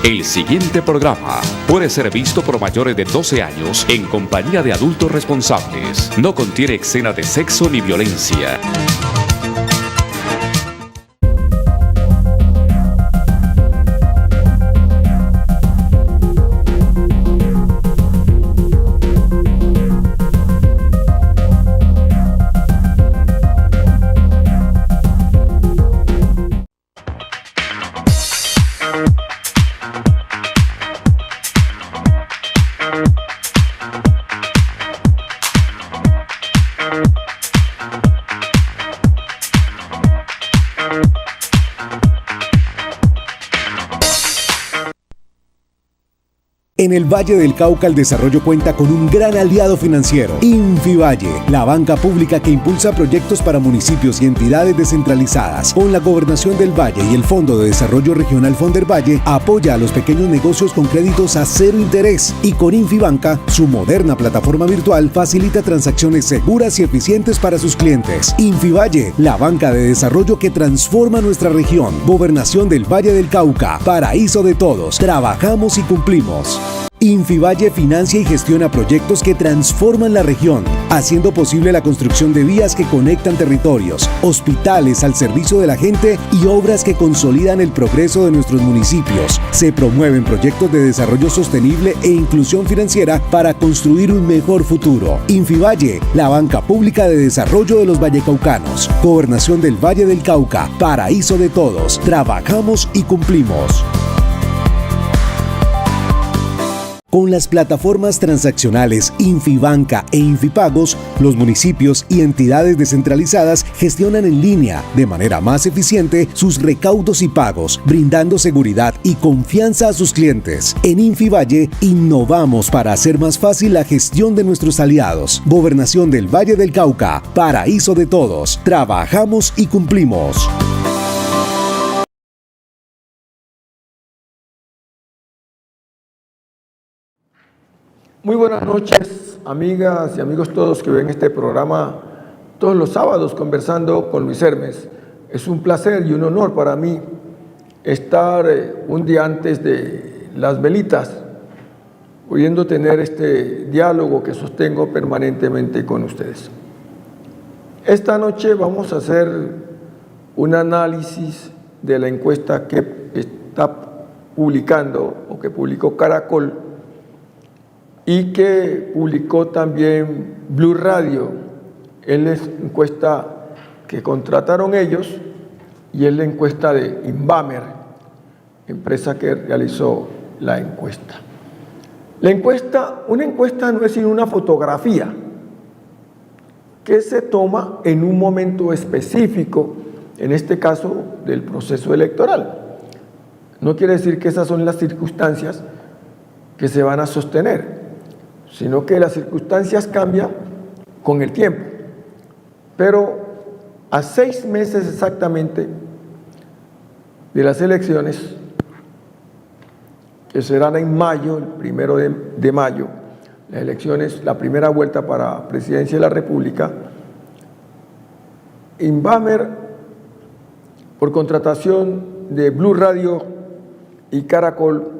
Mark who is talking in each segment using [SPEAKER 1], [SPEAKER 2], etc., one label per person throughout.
[SPEAKER 1] El siguiente programa puede ser visto por mayores de 12 años en compañía de adultos responsables. No contiene escenas de sexo ni violencia.
[SPEAKER 2] En el Valle del Cauca el desarrollo cuenta con un gran aliado financiero, Infivalle, la banca pública que impulsa proyectos para municipios y entidades descentralizadas. Con la Gobernación del Valle y el Fondo de Desarrollo Regional Fondervalle, apoya a los pequeños negocios con créditos a cero interés. Y con Infibanca, su moderna plataforma virtual, facilita transacciones seguras y eficientes para sus clientes. Infivalle, la banca de desarrollo que transforma nuestra región. Gobernación del Valle del Cauca, paraíso de todos. Trabajamos y cumplimos. Infivalle financia y gestiona proyectos que transforman la región, haciendo posible la construcción de vías que conectan territorios, hospitales al servicio de la gente y obras que consolidan el progreso de nuestros municipios. Se promueven proyectos de desarrollo sostenible e inclusión financiera para construir un mejor futuro. Infivalle, la banca pública de desarrollo de los vallecaucanos. Gobernación del Valle del Cauca, paraíso de todos. Trabajamos y cumplimos. Con las plataformas transaccionales Infibanca e Infipagos, los municipios y entidades descentralizadas gestionan en línea, de manera más eficiente, sus recaudos y pagos, brindando seguridad y confianza a sus clientes. En Infivalle, innovamos para hacer más fácil la gestión de nuestros aliados. Gobernación del Valle del Cauca, paraíso de todos. Trabajamos y cumplimos.
[SPEAKER 3] Muy buenas noches, amigas y amigos todos que ven este programa todos los sábados conversando con Luis Hermes. Es un placer y un honor para mí estar un día antes de las velitas, pudiendo tener este diálogo que sostengo permanentemente con ustedes. Esta noche vamos a hacer un análisis de la encuesta que está publicando o que publicó Caracol y que publicó también Blue Radio. Es la encuesta que contrataron ellos y es la encuesta de Invamer, empresa que realizó la encuesta. Una encuesta no es sino una fotografía que se toma en un momento específico, en este caso del proceso electoral. No quiere decir que esas son las circunstancias que se van a sostener, sino que las circunstancias cambian con el tiempo. Pero a 6 meses exactamente de las elecciones, que serán en mayo, el 1 de mayo, las elecciones, la primera vuelta para presidencia de la República, Invamer, por contratación de Blue Radio y Caracol,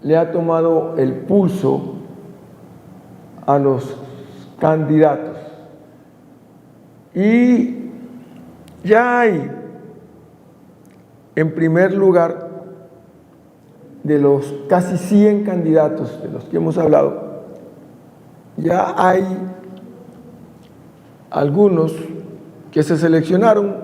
[SPEAKER 3] le ha tomado el pulso a los candidatos y ya hay, en primer lugar, de los casi 100 candidatos de los que hemos hablado, ya hay algunos que se seleccionaron,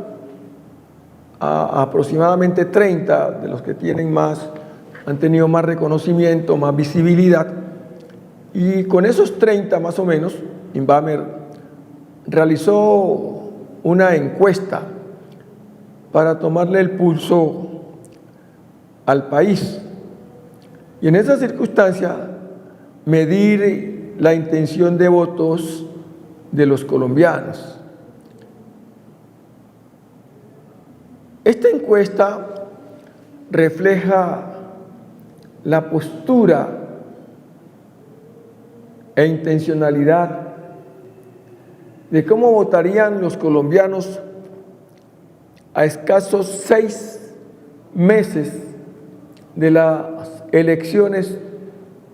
[SPEAKER 3] a aproximadamente 30 de los que tienen han tenido más reconocimiento, más visibilidad. Y con esos 30 más o menos, Invamer realizó una encuesta para tomarle el pulso al país. Y en esa circunstancia, medir la intención de votos de los colombianos. Esta encuesta refleja la postura e intencionalidad de cómo votarían los colombianos a escasos 6 meses de las elecciones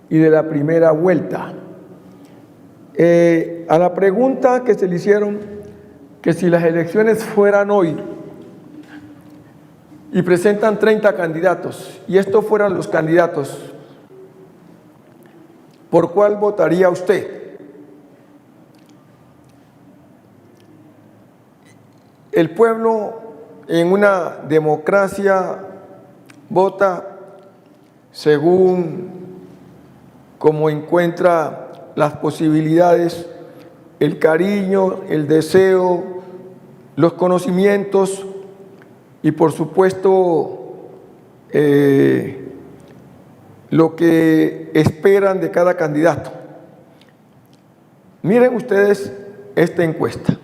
[SPEAKER 3] y de la primera vuelta. A la pregunta que se le hicieron, que si las elecciones fueran hoy y presentan 30 candidatos, y estos fueran los candidatos, ¿por cuál votaría usted? El pueblo en una democracia vota según cómo encuentra las posibilidades, el cariño, el deseo, los conocimientos y por supuesto lo que esperan de cada candidato. Miren ustedes esta encuesta.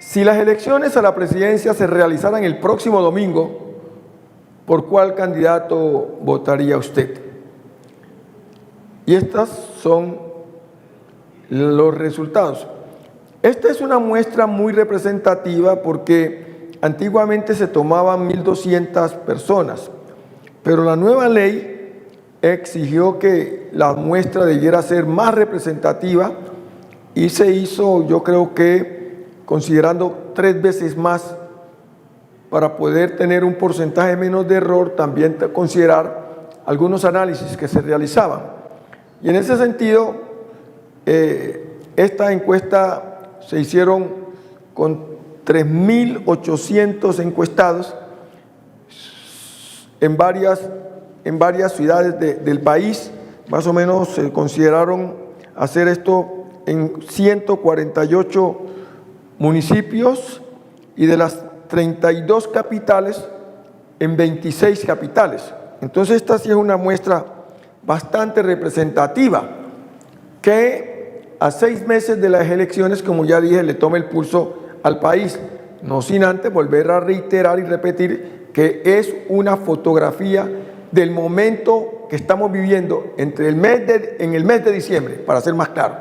[SPEAKER 3] Si las elecciones a la presidencia se realizaran el próximo domingo, ¿por cuál candidato votaría usted? Y estas son los resultados. Esta es una muestra muy representativa porque antiguamente se tomaban 1.200 personas, pero la nueva ley exigió que la muestra debiera ser más representativa y se hizo, yo creo que considerando 3 veces más para poder tener un porcentaje menos de error, también considerar algunos análisis que se realizaban. Y en ese sentido, esta encuesta se hicieron con 3.800 encuestados en varias ciudades del país. Más o menos se consideraron hacer esto en 148 municipios y de las 32 capitales en 26 capitales. Entonces esta sí es una muestra bastante representativa que a 6 meses de las elecciones, como ya dije, le toma el pulso al país, no sin antes volver a reiterar y repetir que es una fotografía del momento que estamos viviendo en el mes de diciembre, para ser más claro.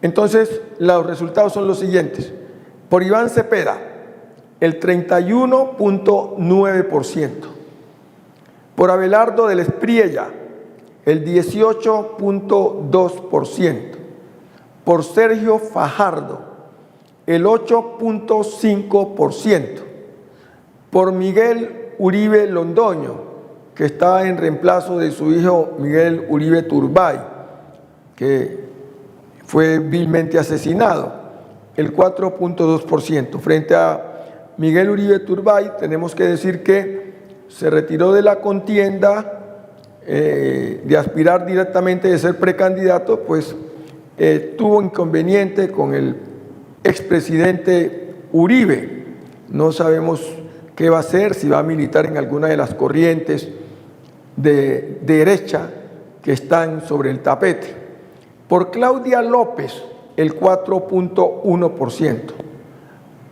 [SPEAKER 3] Entonces los resultados son los siguientes. Por Iván Cepeda, el 31.9%. Por Abelardo del Espriella, el 18.2%. Por Sergio Fajardo, el 8.5%. Por Miguel Uribe Londoño, que está en reemplazo de su hijo Miguel Uribe Turbay, que fue vilmente asesinado, el 4.2%. Frente a Miguel Uribe Turbay, tenemos que decir que se retiró de la contienda de aspirar directamente de ser precandidato, pues tuvo inconveniente con el expresidente Uribe. No sabemos qué va a hacer, si va a militar en alguna de las corrientes de derecha que están sobre el tapete. Por Claudia López, el 4.1%.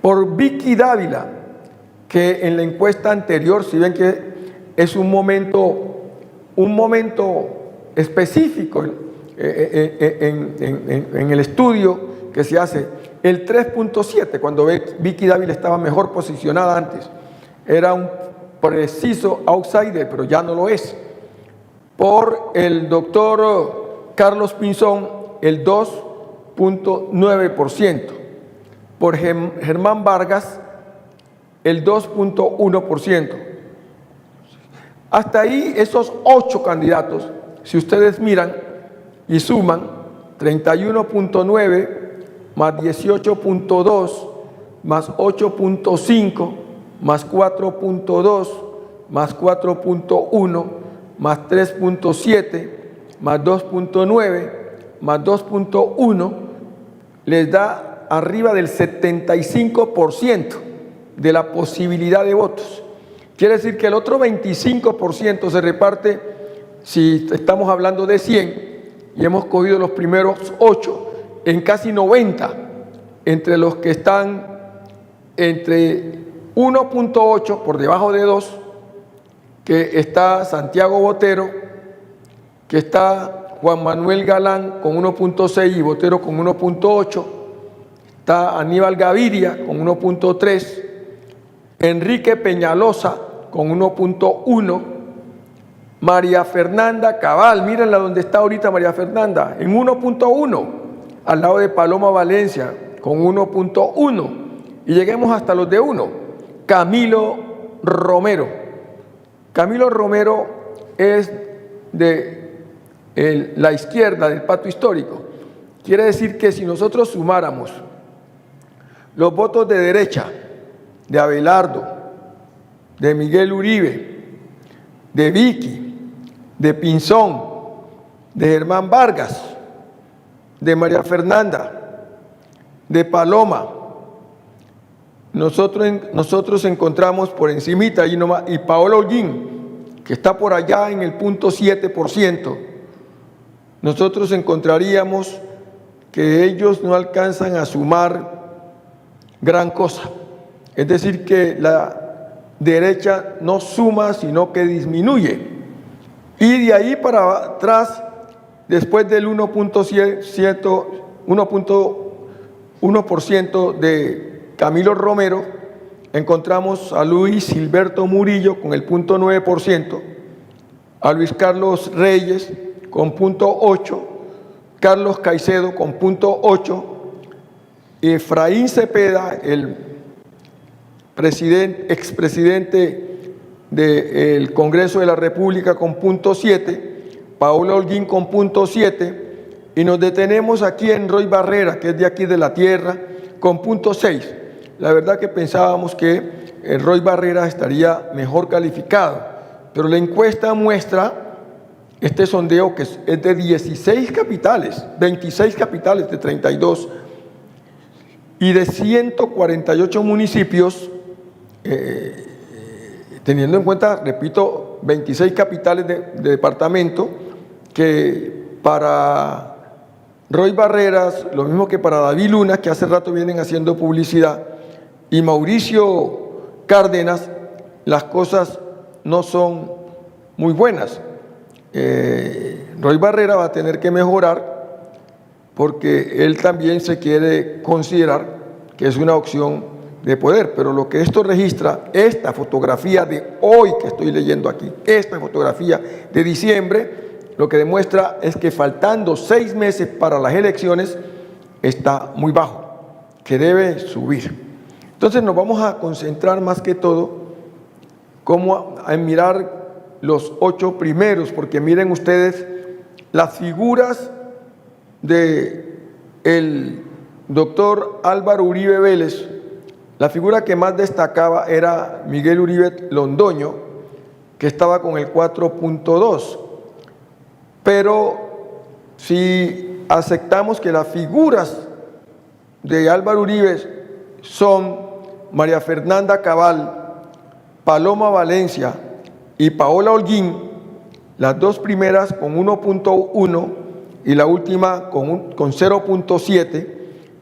[SPEAKER 3] Por Vicky Dávila, que en la encuesta anterior, si ven que es un momento específico en el estudio que se hace, el 3.7, cuando Vicky Dávila estaba mejor posicionada antes, era un preciso outsider, pero ya no lo es. Por el doctor Carlos Pinzón, el 2.9%. Por Germán Vargas, el 2.1%. Hasta ahí esos 8 candidatos, si ustedes miran y suman, 31.9 más 18.2 más 8.5 más 4.2 más 4.1 más 3.7 más 2.9 más 2.1 les da arriba del 75% de la posibilidad de votos. Quiere decir que el otro 25% se reparte, si estamos hablando de 100 y hemos cogido los primeros 8, en casi 90, entre los que están entre 1.8 por debajo de 2, que está Santiago Botero, que está Juan Manuel Galán con 1.6 y Botero con 1.8, está Aníbal Gaviria con 1.3, Enrique Peñalosa con 1.1, María Fernanda Cabal, mírenla donde está ahorita María Fernanda, en 1.1, al lado de Paloma Valencia, con 1.1. Y lleguemos hasta los de 1. Camilo Romero. Camilo Romero es de la izquierda del pacto histórico. Quiere decir que si nosotros sumáramos los votos de derecha, de Abelardo, de Miguel Uribe, de Vicky, de Pinzón, de Germán Vargas, de María Fernanda, de Paloma, nosotros encontramos por encimita y Paola Holguín, que está por allá en el 0.7%, nosotros encontraríamos que ellos no alcanzan a sumar gran cosa. Es decir, que la derecha no suma, sino que disminuye. Y de ahí para atrás, después del 1.1% de Camilo Romero, encontramos a Luis Gilberto Murillo con el 0.9%, a Luis Carlos Reyes con 0.8%, Carlos Caicedo con 0.8%, Efraín Cepeda, el expresidente del Congreso de la República con 0.7%, Paola Holguín con 0.7%, y nos detenemos aquí en Roy Barrera, que es de aquí de la tierra, con 0.6%. La verdad que pensábamos que el Roy Barrera estaría mejor calificado, pero la encuesta muestra este sondeo que es de 16 capitales, 26 capitales de 32, y de 148 municipios, teniendo en cuenta, repito, 26 capitales de departamento, que para Roy Barreras, lo mismo que para David Luna, que hace rato vienen haciendo publicidad, y Mauricio Cárdenas, las cosas no son muy buenas. Roy Barrera va a tener que mejorar porque él también se quiere considerar que es una opción de poder, pero lo que esto registra, esta fotografía de hoy que estoy leyendo aquí, esta fotografía de diciembre, lo que demuestra es que faltando 6 meses para las elecciones está muy bajo, que debe subir. Entonces nos vamos a concentrar más que todo como a mirar los 8 primeros, porque miren ustedes las figuras de el doctor Álvaro Uribe Vélez. La figura que más destacaba era Miguel Uribe Londoño, que estaba con el 4.2. Pero si aceptamos que las figuras de Álvaro Uribe son María Fernanda Cabal, Paloma Valencia y Paola Holguín, las dos primeras con 1.1 y la última con 0.7,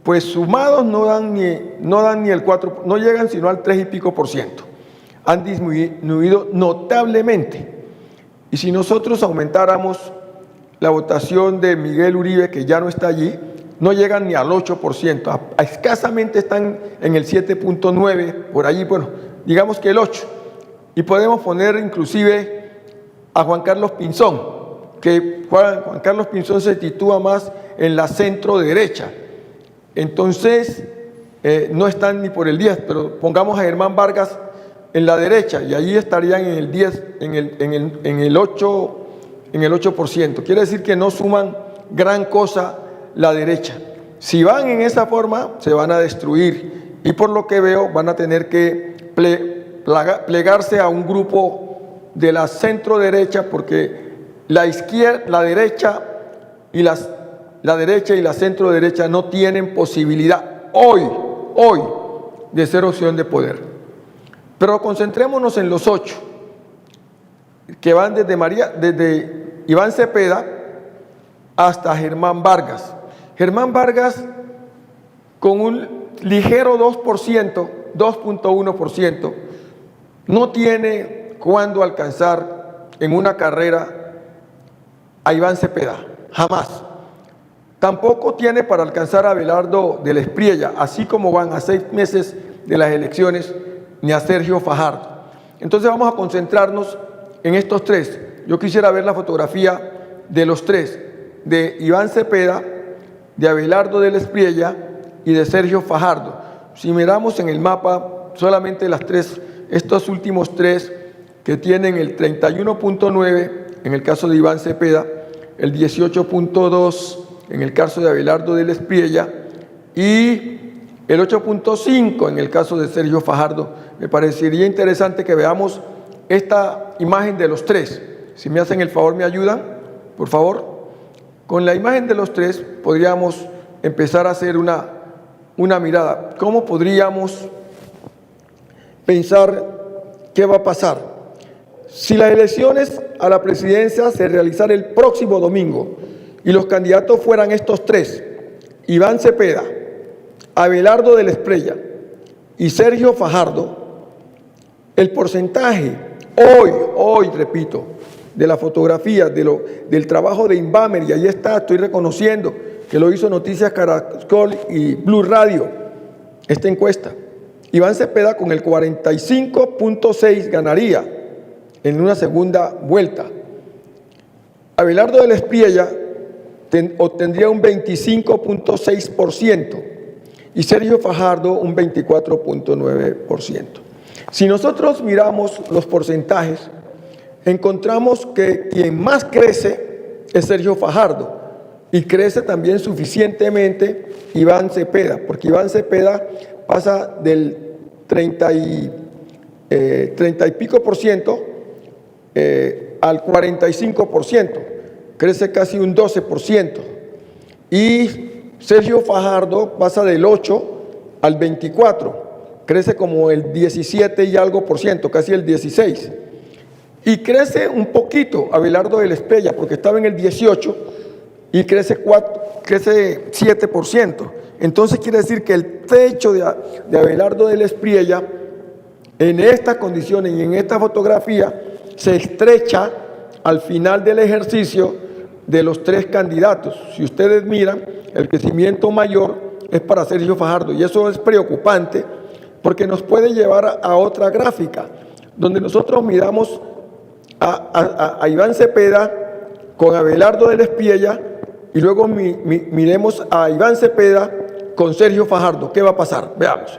[SPEAKER 3] pues sumados no dan ni el 4, no llegan sino al 3 y pico %. Han disminuido notablemente. Y si nosotros aumentáramos la votación de Miguel Uribe, que ya no está allí, no llegan ni al 8%, escasamente están en el 7.9, por allí, bueno, digamos que el 8%. Y podemos poner inclusive a Juan Carlos Pinzón, que Juan Carlos Pinzón se sitúa más en la centro derecha. Entonces, no están ni por el 10, pero pongamos a Germán Vargas en la derecha y allí estarían en el 10, en el 8%. Quiere decir que no suman gran cosa la derecha. Si van en esa forma, se van a destruir y por lo que veo van a tener que plegarse a un grupo de la centro derecha, porque la izquierda, la derecha y la derecha y la centro derecha no tienen posibilidad hoy de ser opción de poder. Pero concentrémonos en los 8 que van desde Iván Cepeda hasta Germán Vargas. Germán Vargas con un ligero 2.1%, no tiene cuándo alcanzar en una carrera a Iván Cepeda, jamás. Tampoco tiene para alcanzar a Abelardo de la Espriella, así como van a 6 meses de las elecciones, ni a Sergio Fajardo. Entonces vamos a concentrarnos en estos 3, yo quisiera ver la fotografía de los tres, de Iván Cepeda, de Abelardo del Espriella y de Sergio Fajardo. Si miramos en el mapa, solamente estos últimos tres que tienen el 31.9 en el caso de Iván Cepeda, el 18.2 en el caso de Abelardo del Espriella y el 8.5 en el caso de Sergio Fajardo. Me parecería interesante que veamos esta imagen de los tres. Si me hacen el favor, ¿me ayudan? Por favor. Con la imagen de los tres podríamos empezar a hacer una mirada. ¿Cómo podríamos pensar qué va a pasar? Si las elecciones a la presidencia se realizaran el próximo domingo y los candidatos fueran estos tres, Iván Cepeda, Abelardo del Espriella y Sergio Fajardo, el porcentaje hoy, repito, de la fotografía, del trabajo de Invamer, y ahí está, estoy reconociendo que lo hizo Noticias Caracol y Blue Radio, esta encuesta. Iván Cepeda con el 45.6 ganaría en una segunda vuelta. Abelardo del Espriella obtendría un 25.6% y Sergio Fajardo un 24.9%. Si nosotros miramos los porcentajes, encontramos que quien más crece es Sergio Fajardo y crece también suficientemente Iván Cepeda, porque Iván Cepeda pasa del 30 y pico por ciento al 45%, crece casi un 12%, y Sergio Fajardo pasa del 8 al 24%, crece como el 17 y algo por ciento, casi el 16%, y crece un poquito Abelardo del Espriella, porque estaba en el 18% y crece 7%. Entonces quiere decir que el techo de Abelardo del Espriella en estas condiciones y en esta fotografía se estrecha al final del ejercicio de los tres candidatos. Si ustedes miran, el crecimiento mayor es para Sergio Fajardo, y eso es preocupante porque nos puede llevar a otra gráfica donde nosotros miramos a Iván Cepeda con Abelardo del Espriella y luego miremos a Iván Cepeda con Sergio Fajardo. ¿Qué va a pasar? Veamos.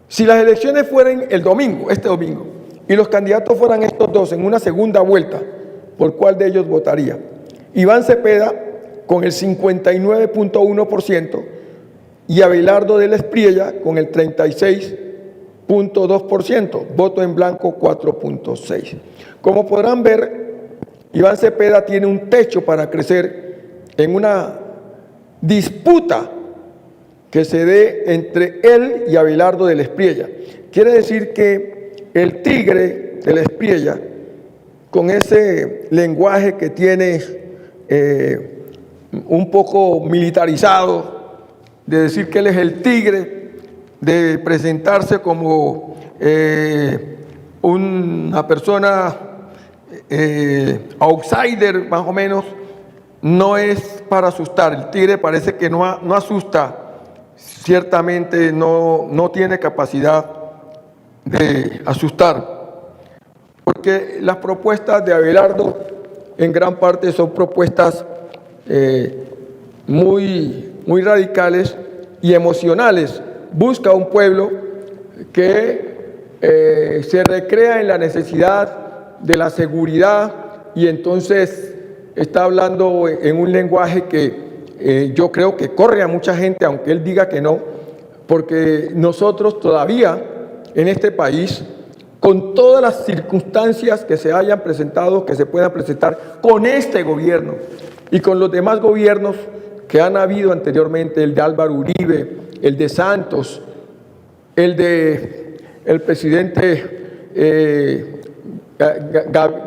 [SPEAKER 3] Si las elecciones fueran el domingo, este domingo, y los candidatos fueran estos dos en una segunda vuelta, ¿por cuál de ellos votaría? Iván Cepeda con el 59.1% y Abelardo del Espriella con el 36.2%, voto en blanco 4.6%. Como podrán ver, Iván Cepeda tiene un techo para crecer en una disputa que se dé entre él y Abelardo del Espriella. Quiere decir que el tigre del Espriella, con ese lenguaje que tiene un poco militarizado, de decir que él es el tigre, de presentarse como una persona outsider, más o menos, no es para asustar. El tigre parece que no asusta, ciertamente no tiene capacidad de asustar, porque las propuestas de Abelardo en gran parte son propuestas muy radicales y emocionales. Busca un pueblo que se recrea en la necesidad de la seguridad, y entonces está hablando en un lenguaje que yo creo que corre a mucha gente, aunque él diga que no, porque nosotros todavía en este país, con todas las circunstancias que se hayan presentado, que se puedan presentar con este gobierno y con los demás gobiernos que han habido anteriormente, el de Álvaro Uribe, el de Santos, el de el presidente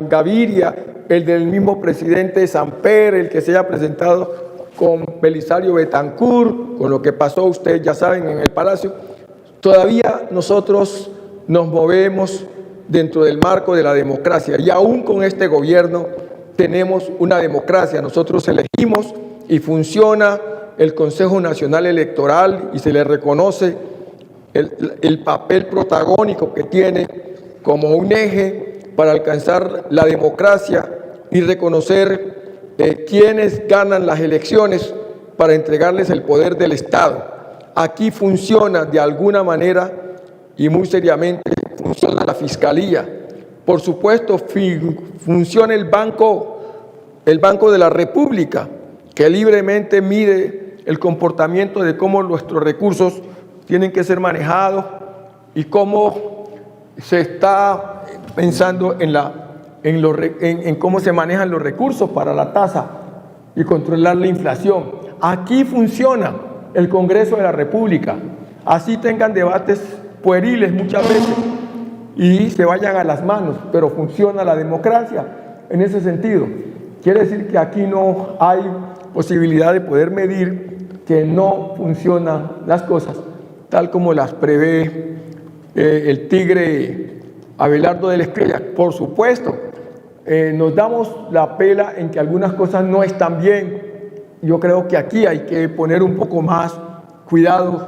[SPEAKER 3] Gaviria, el del mismo presidente Samper, el que se haya presentado con Belisario Betancur, con lo que pasó, ustedes ya saben, en el Palacio, todavía nosotros nos movemos dentro del marco de la democracia, y aún con este gobierno tenemos una democracia. Nosotros elegimos y funciona el Consejo Nacional Electoral y se le reconoce el papel protagónico que tiene como un eje para alcanzar la democracia y reconocer quiénes ganan las elecciones para entregarles el poder del Estado. Aquí funciona de alguna manera y muy seriamente funciona la Fiscalía. Por supuesto, funciona el Banco de la República, que libremente mide el comportamiento de cómo nuestros recursos tienen que ser manejados y cómo se está pensando en cómo se manejan los recursos para la tasa y controlar la inflación. Aquí funciona el Congreso de la República. Así tengan debates pueriles muchas veces y se vayan a las manos, pero funciona la democracia en ese sentido. Quiere decir que aquí no hay posibilidad de poder medir que no funcionan las cosas tal como las prevé el tigre Abelardo de la Espriella. Por supuesto, nos damos la pela en que algunas cosas no están bien. Yo creo que aquí hay que poner un poco más cuidado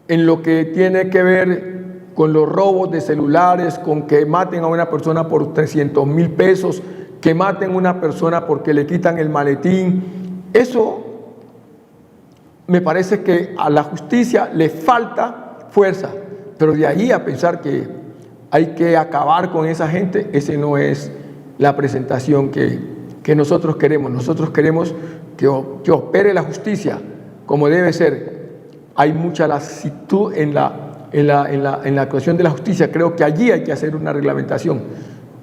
[SPEAKER 3] en lo que tiene que ver con los robos de celulares, con que maten a una persona por 300,000 pesos, que maten a una persona porque le quitan el maletín. Eso me parece que a la justicia le falta fuerza, pero de ahí a pensar que hay que acabar con esa gente, esa no es la presentación que nosotros queremos. Nosotros queremos que opere la justicia como debe ser. Hay mucha laxitud en la actuación de la justicia. Creo que allí hay que hacer una reglamentación,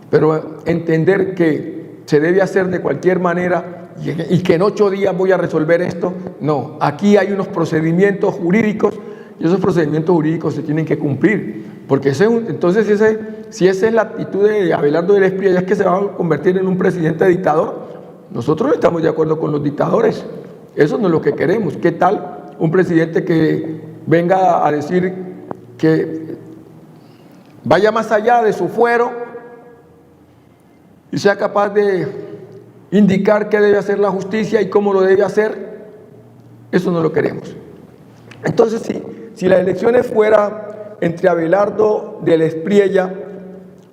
[SPEAKER 3] pero entender que se debe hacer de cualquier manera y que en 8 días voy a resolver esto, no. Aquí hay unos procedimientos jurídicos y esos procedimientos jurídicos se tienen que cumplir, porque entonces si esa es la actitud de Abelardo de la Espriella, es que se va a convertir en un presidente dictador. Nosotros no estamos de acuerdo con los dictadores, eso no es lo que queremos. ¿Qué tal un presidente que venga a decir que vaya más allá de su fuero y sea capaz de indicar qué debe hacer la justicia y cómo lo debe hacer? Eso no lo queremos. Entonces, si las elecciones fueran entre Abelardo de la Espriella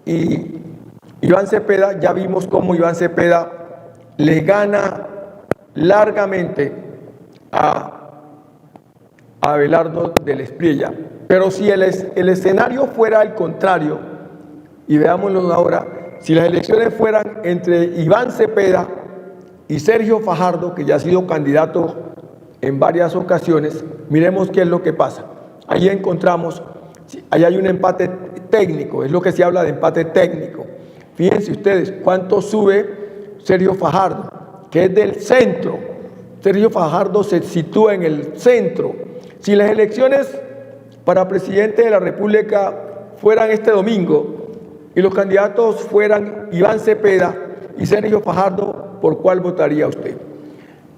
[SPEAKER 3] y Iván Cepeda, ya vimos cómo Iván Cepeda le gana largamente a Abelardo de la Espriella. Pero si el escenario fuera al contrario, y veámoslo ahora, si las elecciones fueran entre Iván Cepeda y Sergio Fajardo, que ya ha sido candidato en varias ocasiones, miremos qué es lo que pasa. Ahí encontramos, ahí hay un empate técnico, es lo que se habla de empate técnico. Fíjense ustedes cuánto sube Sergio Fajardo, que es del centro. Sergio Fajardo se sitúa en el centro. Si las elecciones para presidente de la República fueran este domingo y los candidatos fueran Iván Cepeda y Sergio Fajardo, ¿por cuál votaría usted?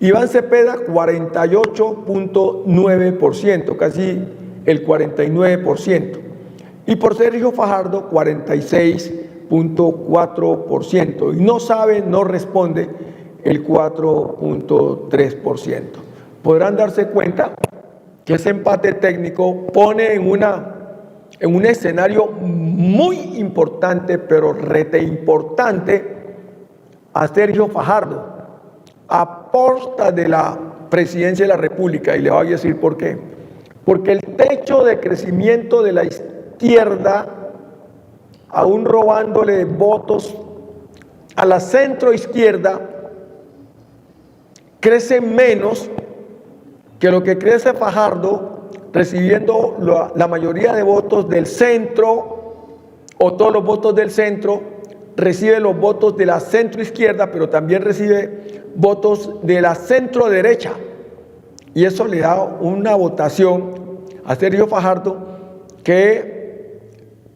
[SPEAKER 3] Iván Cepeda, 48.9%, casi el 49%. Y por Sergio Fajardo, 46.4%. Y no responde el 4.3%. Podrán darse cuenta que ese empate técnico pone en un escenario muy importante, pero rete importante, a Sergio Fajardo, a porta de la presidencia de la República. Y le voy a decir por qué. Porque el techo de crecimiento de la izquierda, aún robándole votos a la centroizquierda, crece menos que lo que crece Fajardo, recibiendo la mayoría de votos del centro, o todos los votos del centro, recibe los votos de la centroizquierda, pero también recibe votos de la centroderecha. Y eso le da una votación a Sergio Fajardo que,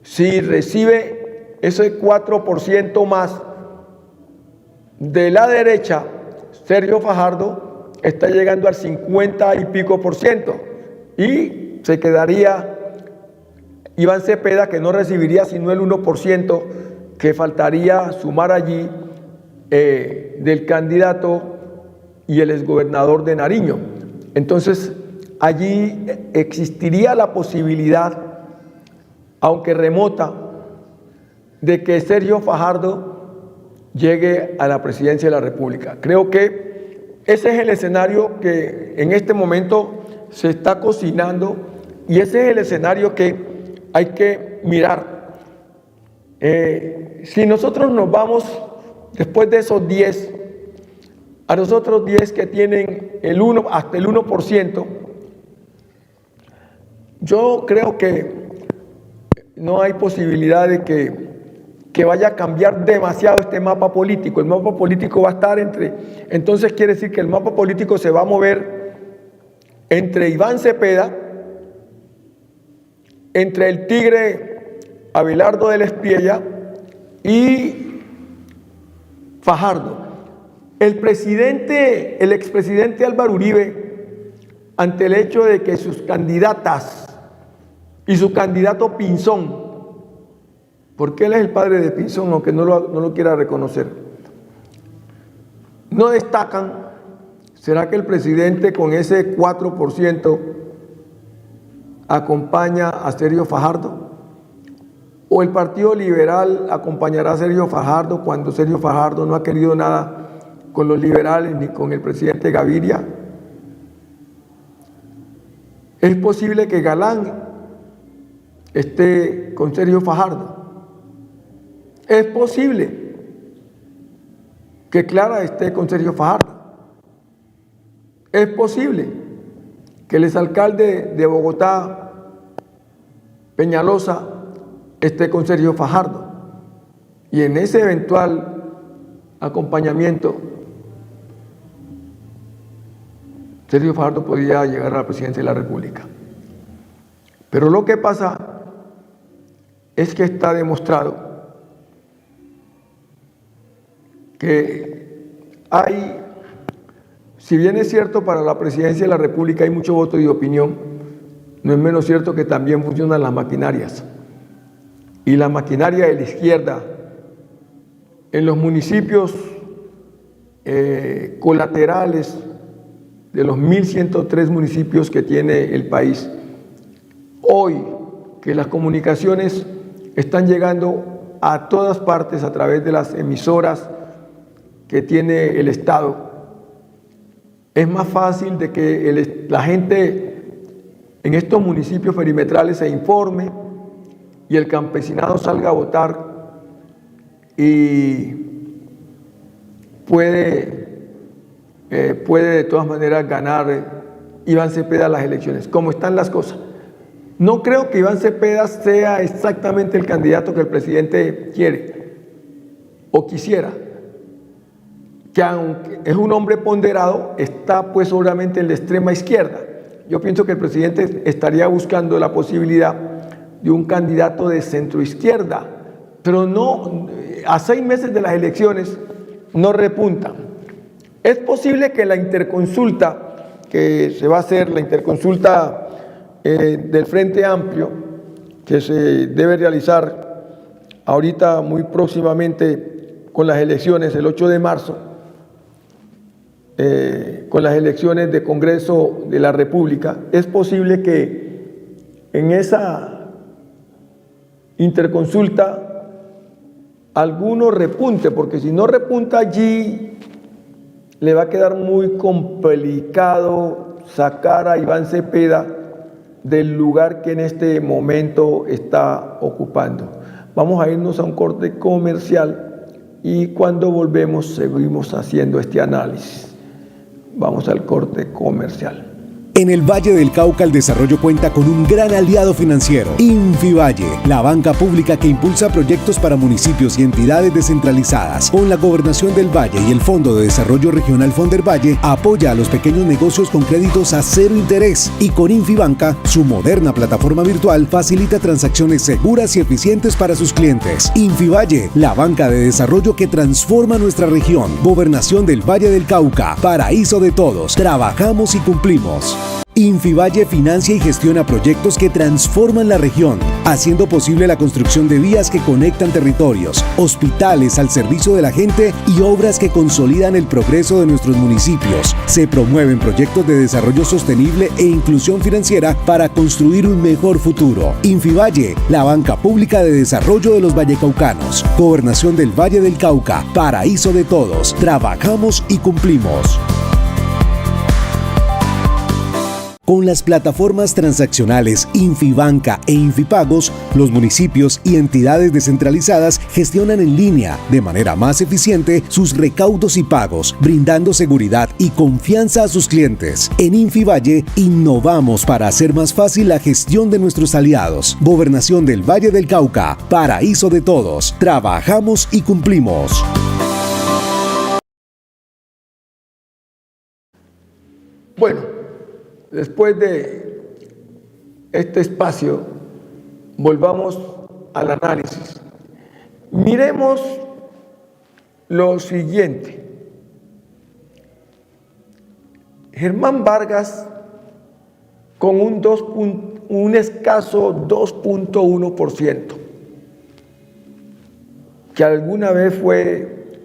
[SPEAKER 3] si recibe ese 4% más de la derecha, Sergio Fajardo está llegando al 50 y pico %, y se quedaría Iván Cepeda, que no recibiría sino el 1%, que faltaría sumar allí del candidato y el exgobernador de Nariño. Entonces, allí existiría la posibilidad, aunque remota, de que Sergio Fajardo llegue a la presidencia de la República. Creo que ese es el escenario que en este momento se está cocinando y ese es el escenario que hay que mirar. Si nosotros nos vamos después de esos 10, a los otros 10 que tienen hasta el 1%, yo creo que no hay posibilidad de que vaya a cambiar demasiado este mapa político. El mapa político va a estar entonces quiere decir que el mapa político se va a mover entre Iván Cepeda, entre el tigre Abelardo del Espriella y Fajardo. El expresidente Álvaro Uribe, ante el hecho de que sus candidatas y su candidato Pinzón, porque él es el padre de Pinzón, aunque no lo quiera reconocer, no destacan, ¿será que el presidente con ese 4% acompaña a Sergio Fajardo? ¿O el Partido Liberal acompañará a Sergio Fajardo cuando Sergio Fajardo no ha querido nada con los liberales ni con el presidente Gaviria? Es posible que Galán esté con Sergio Fajardo. Es posible que Clara esté con Sergio Fajardo. Es posible que el exalcalde de Bogotá, Peñalosa, esté con Sergio Fajardo. Y en ese eventual acompañamiento, Sergio Fajardo podría llegar a la presidencia de la República. Pero lo que pasa es que está demostrado que hay, si bien es cierto para la presidencia de la República hay mucho voto de opinión, no es menos cierto que también funcionan las maquinarias. Y la maquinaria de la izquierda en los municipios colaterales de los 1.103 municipios que tiene el país, hoy que las comunicaciones están llegando a todas partes a través de las emisoras que tiene el Estado, es más fácil de que la gente en estos municipios perimetrales se informe y el campesinado salga a votar y puede de todas maneras ganar Iván Cepeda las elecciones, como están las cosas. No creo que Iván Cepeda sea exactamente el candidato que el presidente quiere o quisiera, que aunque es un hombre ponderado, está pues obviamente en la extrema izquierda. Yo pienso que el presidente estaría buscando la posibilidad de un candidato de centroizquierda, pero no, a 6 meses de las elecciones no repuntan. Es posible que la interconsulta que se va a hacer, la interconsulta del Frente Amplio, que se debe realizar ahorita muy próximamente con las elecciones, el 8 de marzo, con las elecciones de Congreso de la República, es posible que en esa interconsulta alguno repunte, porque si no repunta allí le va a quedar muy complicado sacar a Iván Cepeda del lugar que en este momento está ocupando. Vamos a irnos a un corte comercial y cuando volvemos seguimos haciendo este análisis. Vamos al corte comercial.
[SPEAKER 2] En el Valle del Cauca el desarrollo cuenta con un gran aliado financiero, Infivalle, la banca pública que impulsa proyectos para municipios y entidades descentralizadas. Con la Gobernación del Valle y el Fondo de Desarrollo Regional Fondervalle, apoya a los pequeños negocios con créditos a 0 interés. Y con Infibanca, su moderna plataforma virtual, facilita transacciones seguras y eficientes para sus clientes. Infivalle, la banca de desarrollo que transforma nuestra región. Gobernación del Valle del Cauca, paraíso de todos. Trabajamos y cumplimos. Infivalle financia y gestiona proyectos que transforman la región, haciendo posible la construcción de vías que conectan territorios, hospitales al servicio de la gente y obras que consolidan el progreso de nuestros municipios. Se promueven proyectos de desarrollo sostenible e inclusión financiera para construir un mejor futuro. Infivalle, la banca pública de desarrollo de los vallecaucanos. Gobernación del Valle del Cauca, paraíso de todos. Trabajamos y cumplimos. Con las plataformas transaccionales Infibanca e Infipagos, los municipios y entidades descentralizadas gestionan en línea, de manera más eficiente, sus recaudos y pagos, brindando seguridad y confianza a sus clientes. En Infivalle, innovamos para hacer más fácil la gestión de nuestros aliados. Gobernación del Valle del Cauca, paraíso de todos. Trabajamos y cumplimos.
[SPEAKER 3] Bueno, después de este espacio, volvamos al análisis. Miremos lo siguiente. Germán Vargas, con un escaso 2.1%, que alguna vez fue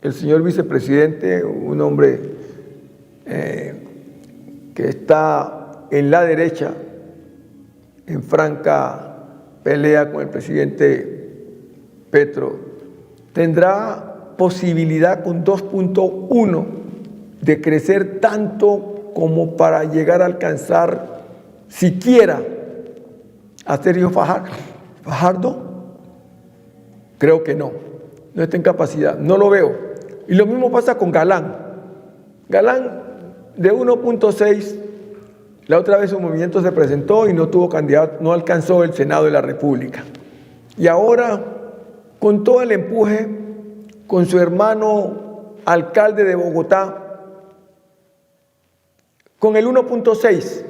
[SPEAKER 3] el señor vicepresidente, un hombre que está en la derecha, en franca pelea con el presidente Petro, tendrá posibilidad con 2.1 de crecer tanto como para llegar a alcanzar siquiera a Sergio Fajardo. Creo que no está en capacidad, no lo veo. Y lo mismo pasa con Galán. Galán, de 1.6, la otra vez su movimiento se presentó y no tuvo candidato, no alcanzó el Senado de la República. Y ahora, con todo el empuje, con su hermano alcalde de Bogotá, con el 1.6,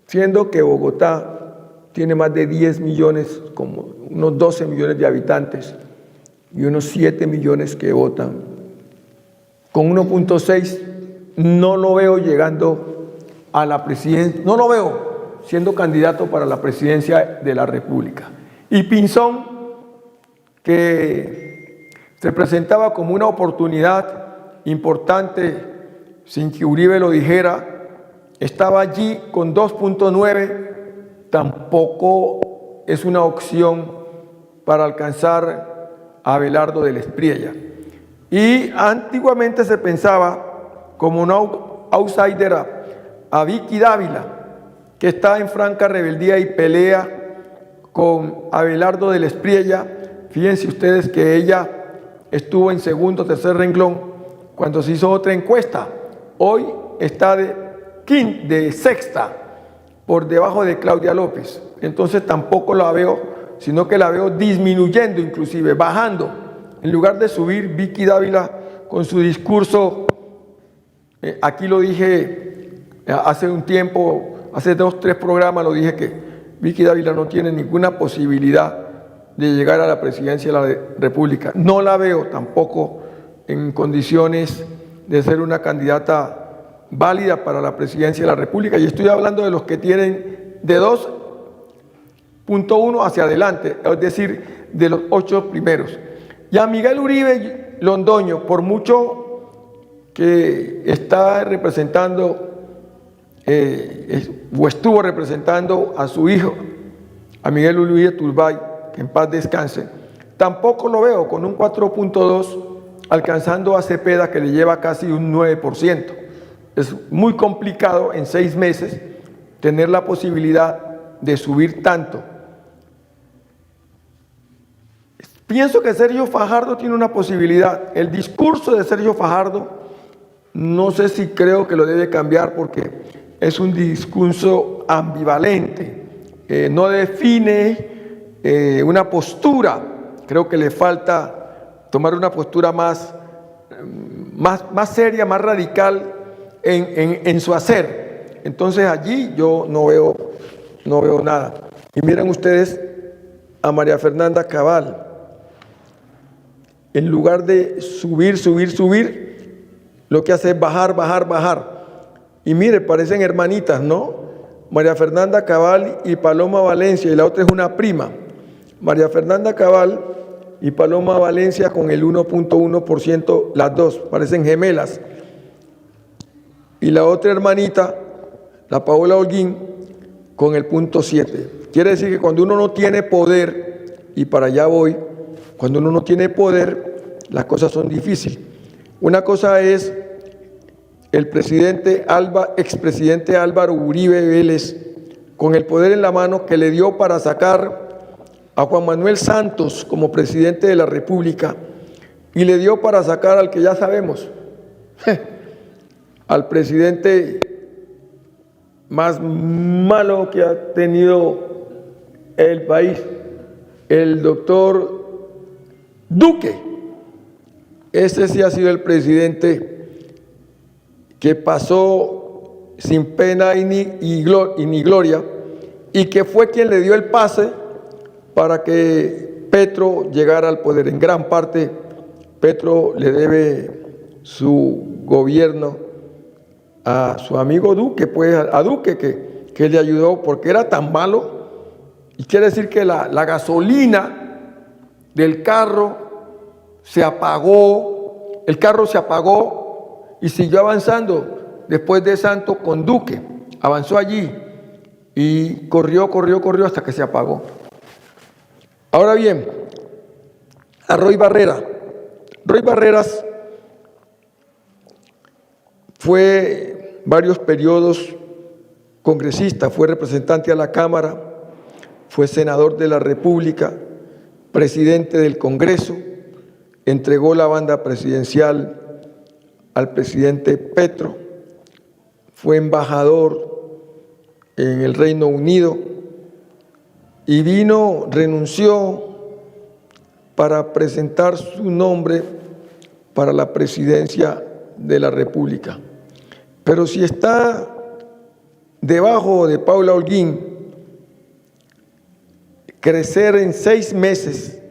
[SPEAKER 3] siendo que Bogotá tiene más de 10 millones, como unos 12 millones de habitantes y unos 7 millones que votan. Con 1.6 no lo veo llegando a la presidencia, no lo veo siendo candidato para la presidencia de la República. Y Pinzón, que se presentaba como una oportunidad importante, sin que Uribe lo dijera, estaba allí con 2.9, tampoco es una opción para alcanzar a Abelardo del Espriella. Y antiguamente se pensaba como un outsider a Vicky Dávila, que está en franca rebeldía y pelea con Abelardo del Espriella. Fíjense ustedes que ella estuvo en segundo o tercer renglón cuando se hizo otra encuesta. Hoy está de sexta, por debajo de Claudia López. Entonces tampoco la veo, sino que la veo disminuyendo, inclusive bajando. En lugar de subir, Vicky Dávila con su discurso, aquí lo dije hace un tiempo, hace 2, 3 programas lo dije, que Vicky Dávila no tiene ninguna posibilidad de llegar a la presidencia de la República. No la veo tampoco en condiciones de ser una candidata válida para la presidencia de la República. Y estoy hablando de los que tienen de 2.1 hacia adelante, es decir, de los 8 primeros. Y a Miguel Uribe Londoño, por mucho que está representando o estuvo representando a su hijo, a Miguel Uribe Turbay, que en paz descanse, tampoco lo veo con un 4.2 alcanzando a Cepeda, que le lleva casi un 9%. Es muy complicado en 6 meses tener la posibilidad de subir tanto. Pienso que Sergio Fajardo tiene una posibilidad. El discurso de Sergio Fajardo, no sé si creo que lo debe cambiar, porque es un discurso ambivalente, no define una postura. Creo que le falta tomar una postura más seria, más radical en su hacer. Entonces allí yo no veo nada. Y miren ustedes a María Fernanda Cabal. En lugar de subir, lo que hace es bajar. Y mire, parecen hermanitas, ¿no? María Fernanda Cabal y Paloma Valencia, y la otra es una prima. María Fernanda Cabal y Paloma Valencia con el 1.1%, las dos, parecen gemelas. Y la otra hermanita, la Paola Holguín, con el 0.7. Quiere decir que cuando uno no tiene poder, y para allá voy, cuando uno no tiene poder, las cosas son difíciles. Una cosa es el expresidente Álvaro Uribe Vélez, con el poder en la mano que le dio para sacar a Juan Manuel Santos como presidente de la República, y le dio para sacar al que ya sabemos, al presidente más malo que ha tenido el país, el doctor Duque. Ese sí ha sido el presidente que pasó sin pena y ni gloria, y que fue quien le dio el pase para que Petro llegara al poder. En gran parte, Petro le debe su gobierno a su amigo Duque, pues a Duque que le ayudó porque era tan malo. Y quiere decir que la gasolina del carro se apagó, el carro se apagó y siguió avanzando después de Santos con Duque. Avanzó allí y corrió hasta que se apagó. Ahora bien, a Roy Barreras. Roy Barreras fue varios periodos congresista, fue representante a la Cámara, fue senador de la República, presidente del Congreso, entregó la banda presidencial al presidente Petro, fue embajador en el Reino Unido y renunció para presentar su nombre para la presidencia de la República. Pero si está debajo de Paula Holguín, crecer en 6 meses,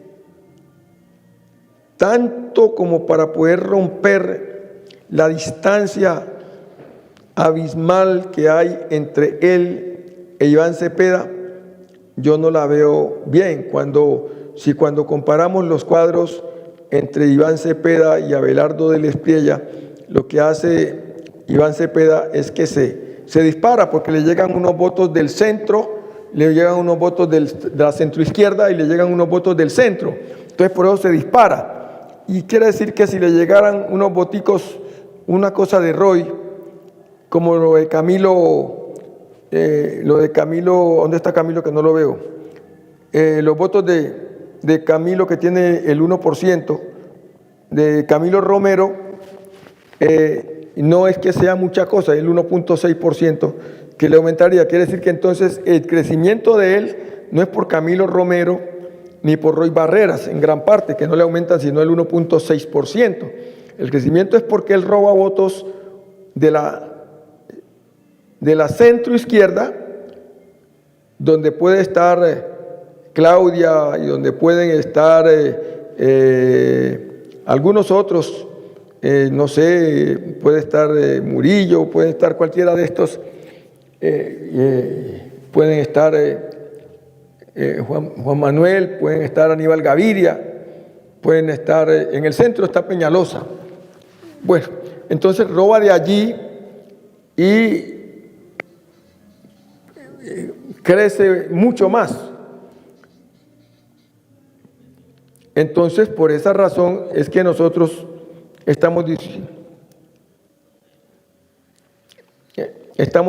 [SPEAKER 3] tanto como para poder romper la distancia abismal que hay entre él e Iván Cepeda, yo no la veo bien. Cuando comparamos los cuadros entre Iván Cepeda y Abelardo de la Espriella, lo que hace Iván Cepeda es que se dispara, porque le llegan unos votos del centro, le llegan unos votos de la centroizquierda y le llegan unos votos del centro. Entonces por eso se dispara. Y quiere decir que si le llegaran unos voticos, una cosa de Roy, como lo de Camilo, ¿dónde está Camilo que no lo veo? Los votos de Camilo, que tiene el 1%, de Camilo Romero, no es que sea mucha cosa, el 1.6% que le aumentaría. Quiere decir que entonces el crecimiento de él no es por Camilo Romero ni por Roy Barreras, en gran parte, que no le aumentan sino el 1.6%. El crecimiento es porque él roba votos de la centroizquierda, donde puede estar Claudia y donde pueden estar algunos otros, no sé, puede estar Murillo, puede estar cualquiera de estos, pueden estar Juan Manuel, pueden estar Aníbal Gaviria, pueden estar, en el centro está Peñalosa. Bueno, entonces roba de allí y crece mucho más. Entonces, por esa razón es que nosotros estamos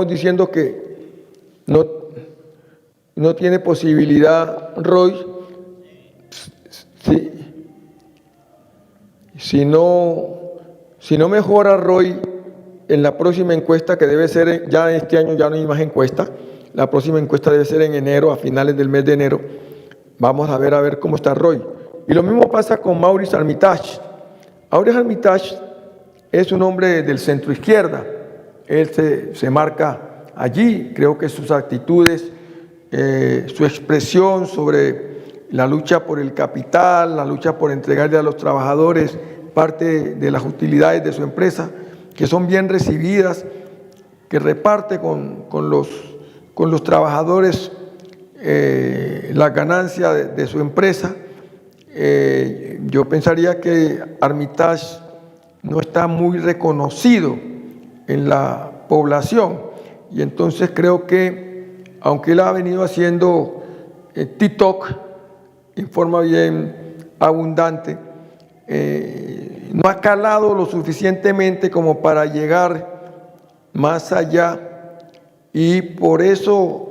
[SPEAKER 3] diciendo que no tiene posibilidad Roy si no mejora Roy en la próxima encuesta, que debe ser ya este año, ya no hay más encuesta. La próxima encuesta debe ser en enero, a finales del mes de enero. Vamos a ver cómo está Roy. Y lo mismo pasa con Maurice Armitage. Maurice Armitage es un hombre del centro izquierda. Él se marca allí. Creo que sus actitudes, su expresión sobre la lucha por el capital, la lucha por entregarle a los trabajadores parte de las utilidades de su empresa, que son bien recibidas, que reparte con los trabajadores la ganancia de su empresa, yo pensaría que Armitage no está muy reconocido en la población, y entonces creo que, aunque él ha venido haciendo TikTok en forma bien abundante, no ha calado lo suficientemente como para llegar más allá, y por eso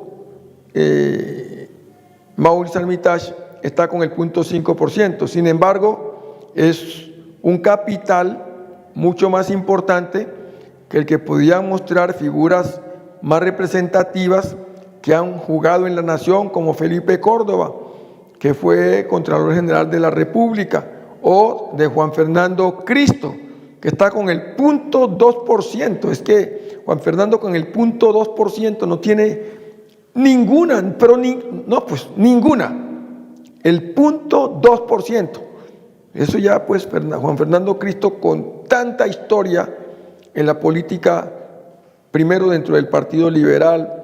[SPEAKER 3] Maurice Armitage está con el 0.5%. Sin embargo, es un capital mucho más importante que el que podían mostrar figuras más representativas que han jugado en la nación, como Felipe Córdoba, que fue Contralor General de la República, o de Juan Fernando Cristo, que está con el 0.2%. Es que Juan Fernando con el 0.2% no tiene ninguna, pero ninguna. El 0.2%. Eso ya, pues, Juan Fernando Cristo, con tanta historia en la política, primero dentro del Partido Liberal,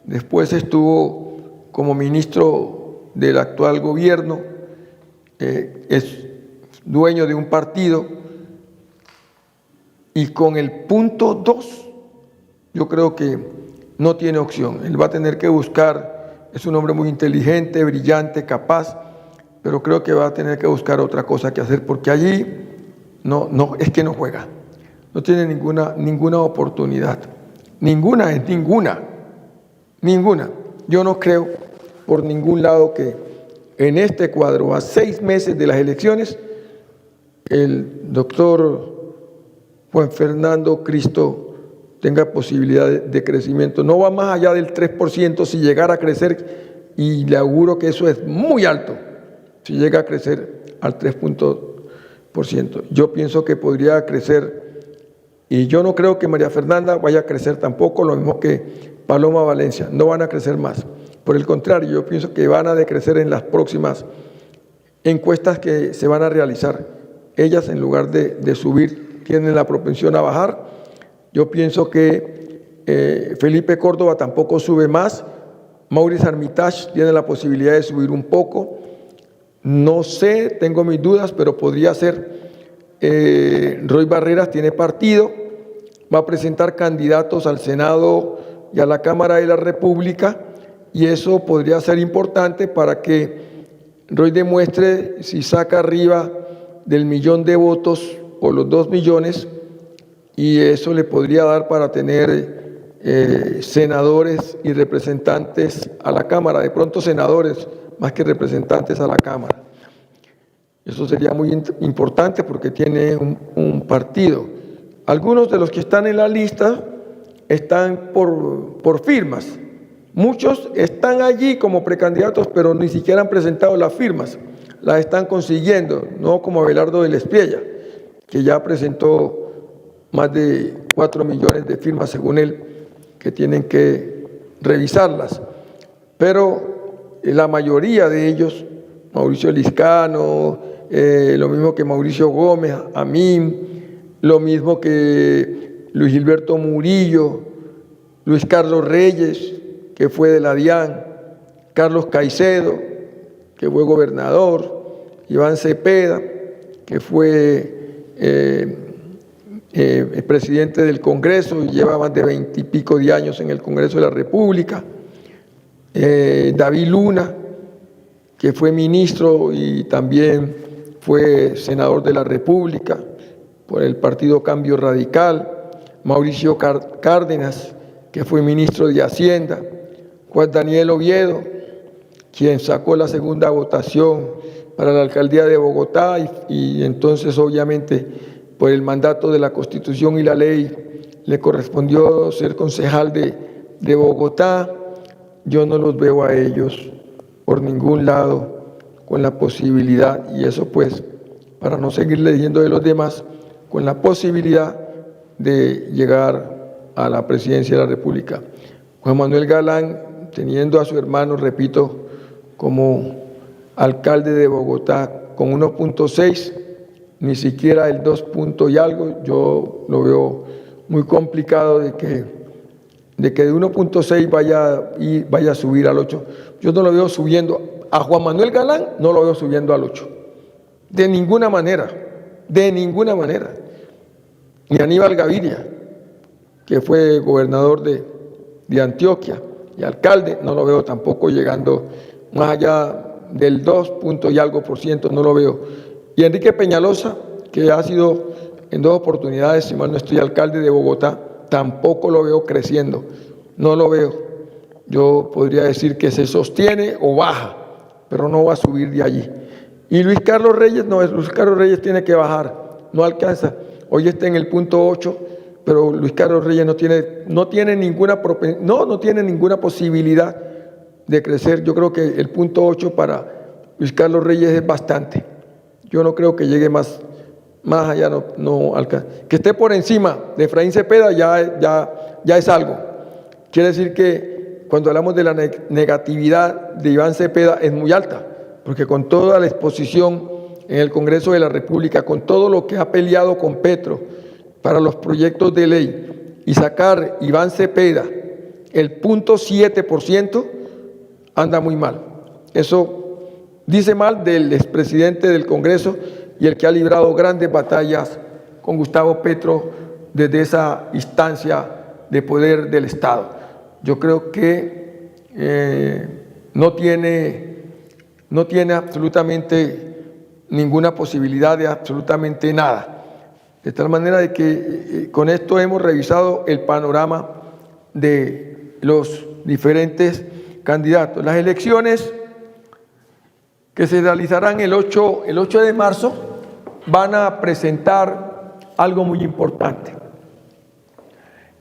[SPEAKER 3] después estuvo como ministro del actual gobierno, es dueño de un partido, y con el 0.2 yo creo que no tiene opción. Él va a tener que buscar, es un hombre muy inteligente, brillante, capaz, pero creo que va a tener que buscar otra cosa que hacer, porque allí es que no juega, no tiene ninguna oportunidad, ninguna. Yo no creo por ningún lado que en este cuadro, a 6 meses de las elecciones, el doctor Juan Fernando Cristo tenga posibilidad de crecimiento. No va más allá del 3% si llegara a crecer, y le auguro que eso es muy alto, si llega a crecer al 3%. Yo pienso que podría crecer, y yo no creo que María Fernanda vaya a crecer tampoco, lo mismo que Paloma Valencia, no van a crecer más. Por el contrario, yo pienso que van a decrecer en las próximas encuestas que se van a realizar. Ellas, en lugar de subir, tienen la propensión a bajar. Yo pienso que Felipe Córdoba tampoco sube más. Maurice Armitage tiene la posibilidad de subir un poco. No sé, tengo mis dudas, pero podría ser. Roy Barreras tiene partido, va a presentar candidatos al Senado y a la Cámara de la República, y eso podría ser importante para que Roy demuestre si saca arriba del 1.000.000 de votos o los 2 millones, y eso le podría dar para tener senadores y representantes a la Cámara, de pronto senadores más que representantes a la Cámara. Eso sería muy importante porque tiene un partido. Algunos de los que están en la lista están por firmas. Muchos están allí como precandidatos, pero ni siquiera han presentado las firmas. Las están consiguiendo, no como Abelardo de la Espriella, que ya presentó más de 4 millones de firmas, según él, que tienen que revisarlas. Pero la mayoría de ellos, Mauricio Liscano, lo mismo que Mauricio Gómez, a mí, lo mismo que Luis Gilberto Murillo, Luis Carlos Reyes, que fue de la DIAN, Carlos Caicedo, que fue gobernador, Iván Cepeda, que fue el presidente del Congreso y lleva más de 20 y pico de años en el Congreso de la República, David Luna, que fue ministro y también fue senador de la República por el Partido Cambio Radical, Mauricio Cárdenas, que fue ministro de Hacienda, Juan Daniel Oviedo, quien sacó la segunda votación para la alcaldía de Bogotá y entonces obviamente por el mandato de la Constitución y la ley le correspondió ser concejal de Bogotá. Yo no los veo a ellos por ningún lado con la posibilidad, y eso pues para no seguir leyendo de los demás, con la posibilidad de llegar a la presidencia de la República. Juan Manuel Galán, teniendo a su hermano, repito, como alcalde de Bogotá con 1.6, ni siquiera el 2 punto y algo, yo lo veo muy complicado de que de que de 1.6 vaya a subir al 8. Yo no lo veo subiendo. A Juan Manuel Galán no lo veo subiendo al 8. De ninguna manera. De ninguna manera. Ni Aníbal Gaviria, que fue gobernador de Antioquia y alcalde, no lo veo tampoco llegando más allá del 2 y algo por ciento, no lo veo. Y Enrique Peñalosa, que ha sido en 2 oportunidades, si mal no estoy, alcalde de Bogotá, tampoco lo veo creciendo, no lo veo. Yo podría decir que se sostiene o baja, pero no va a subir de allí. Y Luis Carlos Reyes, no, Luis Carlos Reyes tiene que bajar, no alcanza. Hoy está en el punto 8, pero Luis Carlos Reyes no tiene ninguna posibilidad de crecer. Yo creo que el punto 8 para Luis Carlos Reyes es bastante. Yo no creo que llegue más allá, no alcanza. Que esté por encima de Efraín Cepeda ya es algo. Quiere decir que cuando hablamos de la negatividad de Iván Cepeda es muy alta, porque con toda la exposición en el Congreso de la República, con todo lo que ha peleado con Petro para los proyectos de ley, y sacar Iván Cepeda el 0.7%, anda muy mal. Eso dice mal del expresidente del Congreso y el que ha librado grandes batallas con Gustavo Petro desde esa instancia de poder del Estado. Yo creo que no tiene absolutamente ninguna posibilidad de absolutamente nada. De tal manera de que con esto hemos revisado el panorama de los diferentes candidatos. Las elecciones que se realizarán el 8 de marzo van a presentar algo muy importante.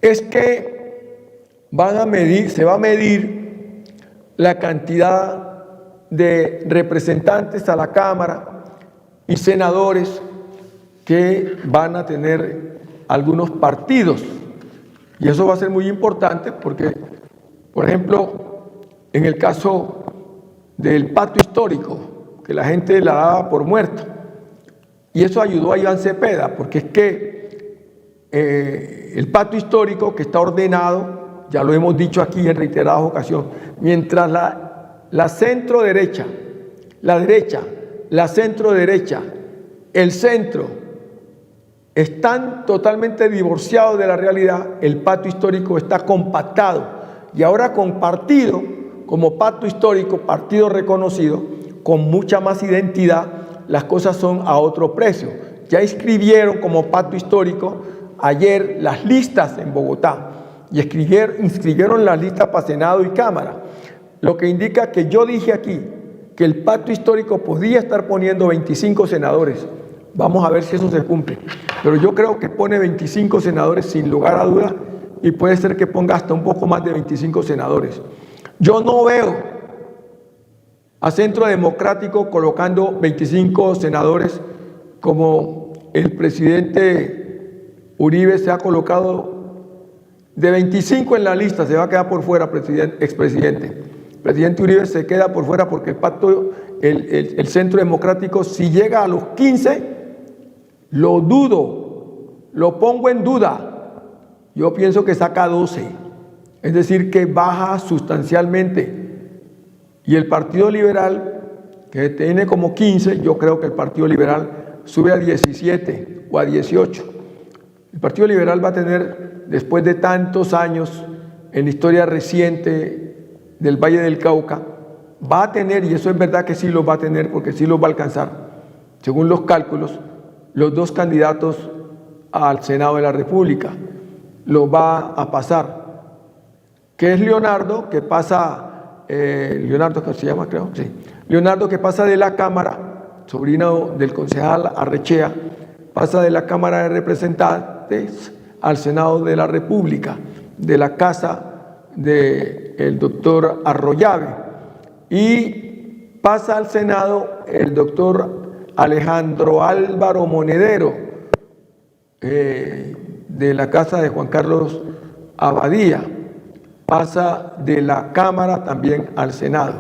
[SPEAKER 3] Es que se va a medir la cantidad de representantes a la Cámara y senadores que van a tener algunos partidos. Y eso va a ser muy importante porque, por ejemplo, en el caso del pacto histórico, que la gente la daba por muerta, y eso ayudó a Iván Cepeda, porque es que el pacto histórico que está ordenado, ya lo hemos dicho aquí en reiteradas ocasiones, mientras la centro derecha, la derecha, la centro derecha, el centro están totalmente divorciados de la realidad, el pacto histórico está compactado y ahora compartido como pacto histórico, partido reconocido, con mucha más identidad, las cosas son a otro precio. Ya inscribieron como pacto histórico ayer las listas en Bogotá y inscribieron las listas para Senado y Cámara, lo que indica que yo dije aquí que el pacto histórico podía estar poniendo 25 senadores. Vamos a ver si eso se cumple. Pero yo creo que pone 25 senadores sin lugar a duda y puede ser que ponga hasta un poco más de 25 senadores. Yo no veo a Centro Democrático colocando 25 senadores como el presidente Uribe se ha colocado de 25 en la lista, se va a quedar por fuera expresidente. El presidente Uribe se queda por fuera porque el pacto, el Centro Democrático, si llega a los 15, lo dudo, lo pongo en duda. Yo pienso que saca 12, es decir, que baja sustancialmente. Y el Partido Liberal, que tiene como 15, yo creo que el Partido Liberal sube a 17 o a 18. El Partido Liberal va a tener, después de tantos años en la historia reciente del Valle del Cauca, va a tener, y eso es verdad que sí los va a tener, porque sí los va a alcanzar, según los cálculos, los 2 candidatos al Senado de la República. Lo va a pasar, que es Leonardo, que pasa, Leonardo que se llama, creo, sí. Leonardo, que pasa de la Cámara, sobrino del concejal Arrechea, pasa de la Cámara de Representantes al Senado de la República, de la casa del doctor Arroyave, y pasa al Senado el doctor Alejandro Álvaro Monedero, de la casa de Juan Carlos Abadía, pasa de la Cámara también al Senado.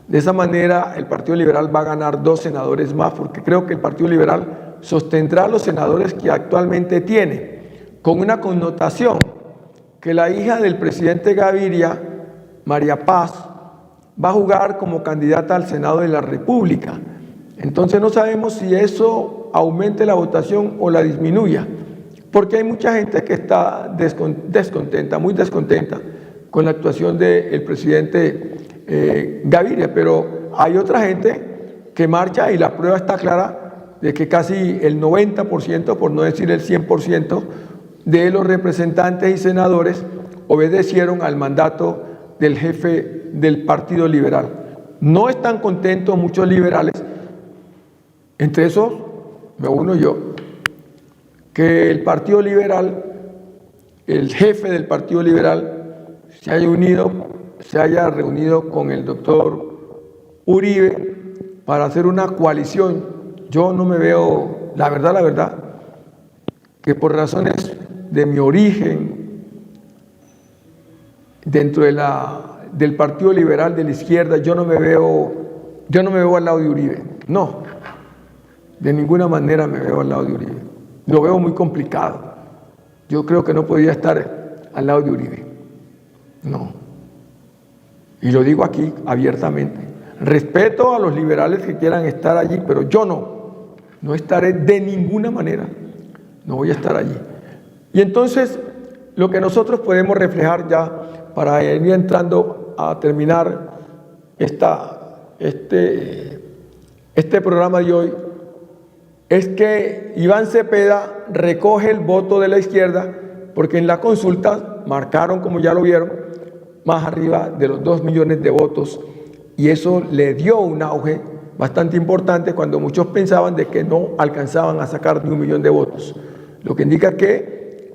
[SPEAKER 3] De esa manera el Partido Liberal va a ganar 2 senadores más, porque creo que el Partido Liberal sostendrá los senadores que actualmente tiene, con una connotación que la hija del presidente Gaviria, María Paz, va a jugar como candidata al Senado de la República. Entonces no sabemos si eso aumente la votación o la disminuya, porque hay mucha gente que está descontenta, muy descontenta con la actuación del presidente Gaviria, pero hay otra gente que marcha y la prueba está clara de que casi el 90%, por no decir el 100%, de los representantes y senadores obedecieron al mandato del jefe del Partido Liberal. No están contentos muchos liberales, entre esos me uno yo, que el Partido Liberal, el jefe del Partido Liberal, se haya reunido con el doctor Uribe para hacer una coalición. Yo no me veo, la verdad, que por razones de mi origen, dentro del Partido Liberal de la izquierda, yo no me veo al lado de Uribe. No, de ninguna manera me veo al lado de Uribe. Lo veo muy complicado. Yo creo que no podía estar al lado de Uribe. No. Y lo digo aquí abiertamente. Respeto a los liberales que quieran estar allí, pero yo no estaré de ninguna manera. No voy a estar allí. Y entonces, lo que nosotros podemos reflejar ya para ir entrando a terminar este programa de hoy, es que Iván Cepeda recoge el voto de la izquierda, porque en la consulta marcaron, como ya lo vieron, más arriba de los 2 millones de votos, y eso le dio un auge bastante importante cuando muchos pensaban de que no alcanzaban a sacar ni 1 millón de votos, lo que indica que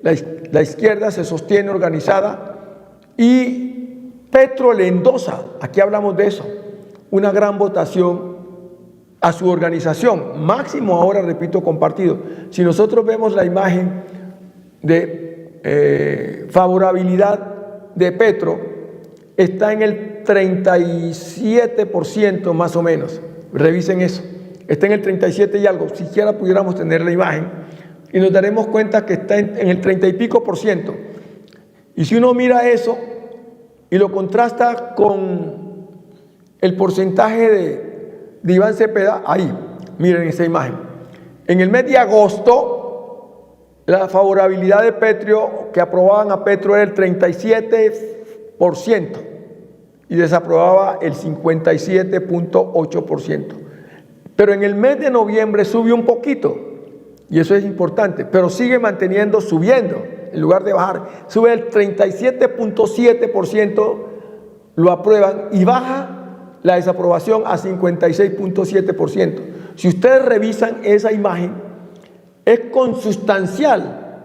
[SPEAKER 3] la izquierda se sostiene organizada y Petro le endosa, aquí hablamos de eso, una gran votación a su organización, máximo ahora, repito, compartido. Si nosotros vemos la imagen de favorabilidad de Petro, está en el 37% más o menos, revisen eso, está en el 37 y algo, siquiera pudiéramos tener la imagen, y nos daremos cuenta que está en el 30 y pico por ciento. Y si uno mira eso y lo contrasta con el porcentaje de Iván Cepeda, ahí, miren esa imagen. En el mes de agosto, la favorabilidad de Petro, que aprobaban a Petro, era el 37% y desaprobaba el 57.8%. Pero en el mes de noviembre subió un poquito, y eso es importante, pero sigue subiendo, en lugar de bajar. Sube el 37.7%, lo aprueban, y baja la desaprobación a 56.7%. Si ustedes revisan esa imagen, es consustancial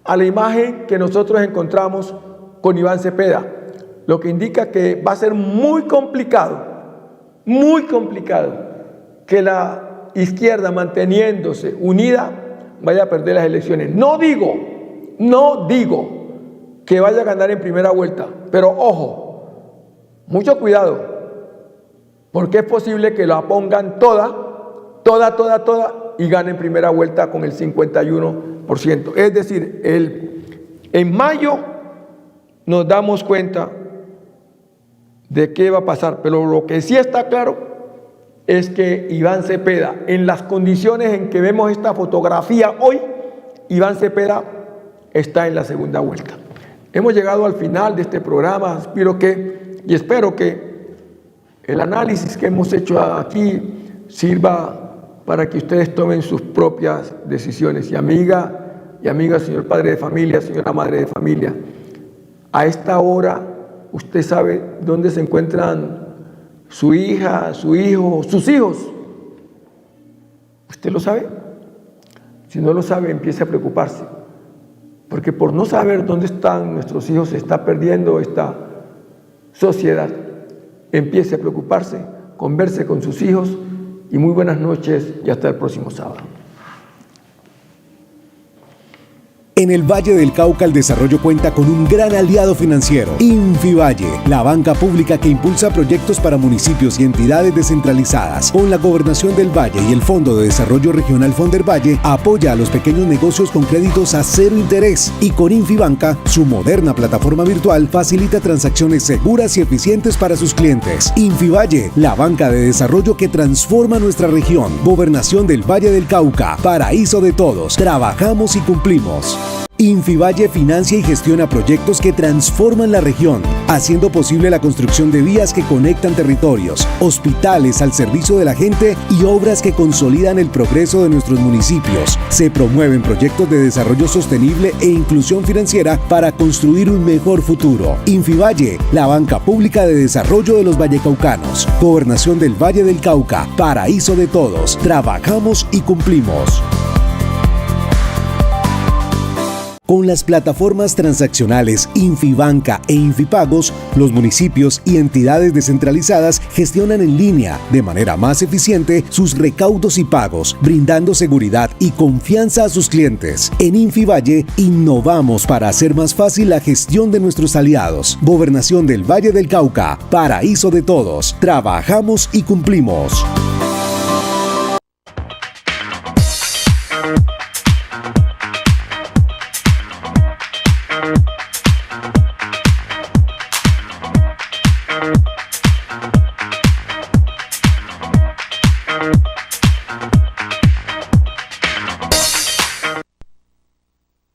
[SPEAKER 3] a la imagen que nosotros encontramos con Iván Cepeda, lo que indica que va a ser muy complicado que la izquierda, manteniéndose unida, vaya a perder las elecciones. No digo que vaya a ganar en primera vuelta, pero ojo, mucho cuidado, porque es posible que la pongan toda y gane en primera vuelta con el 51%. Es decir, en mayo nos damos cuenta de qué va a pasar, pero lo que sí está claro es que Iván Cepeda, en las condiciones en que vemos esta fotografía hoy, Iván Cepeda está en la segunda vuelta. Hemos llegado al final de este programa. Espero que el análisis que hemos hecho aquí sirva para que ustedes tomen sus propias decisiones. Y amiga, señor padre de familia, señora madre de familia, a esta hora usted sabe dónde se encuentran su hija, su hijo, sus hijos. ¿Usted lo sabe? Si no lo sabe, empiece a preocuparse, porque por no saber dónde están nuestros hijos se está perdiendo esta sociedad. Empiece a preocuparse, converse con sus hijos, y muy buenas noches y hasta el próximo sábado.
[SPEAKER 2] En el Valle del Cauca el desarrollo cuenta con un gran aliado financiero, Infivalle, la banca pública que impulsa proyectos para municipios y entidades descentralizadas. Con la Gobernación del Valle y el Fondo de Desarrollo Regional Fondervalle, apoya a los pequeños negocios con créditos a cero interés. Y con Infibanca, su moderna plataforma virtual, facilita transacciones seguras y eficientes para sus clientes. Infivalle, la banca de desarrollo que transforma nuestra región. Gobernación del Valle del Cauca, paraíso de todos. Trabajamos y cumplimos. Infivalle financia y gestiona proyectos que transforman la región, haciendo posible la construcción de vías que conectan territorios, hospitales al servicio de la gente y obras que consolidan el progreso de nuestros municipios. Se promueven proyectos de desarrollo sostenible e inclusión financiera para construir un mejor futuro. Infivalle, la banca pública de desarrollo de los vallecaucanos. Gobernación del Valle del Cauca, paraíso de todos. Trabajamos y cumplimos. Con las plataformas transaccionales Infibanca e Infipagos, los municipios y entidades descentralizadas gestionan en línea, de manera más eficiente, sus recaudos y pagos, brindando seguridad y confianza a sus clientes. En Infivalle, innovamos para hacer más fácil la gestión de nuestros aliados. Gobernación del Valle del Cauca, paraíso de todos. Trabajamos y cumplimos.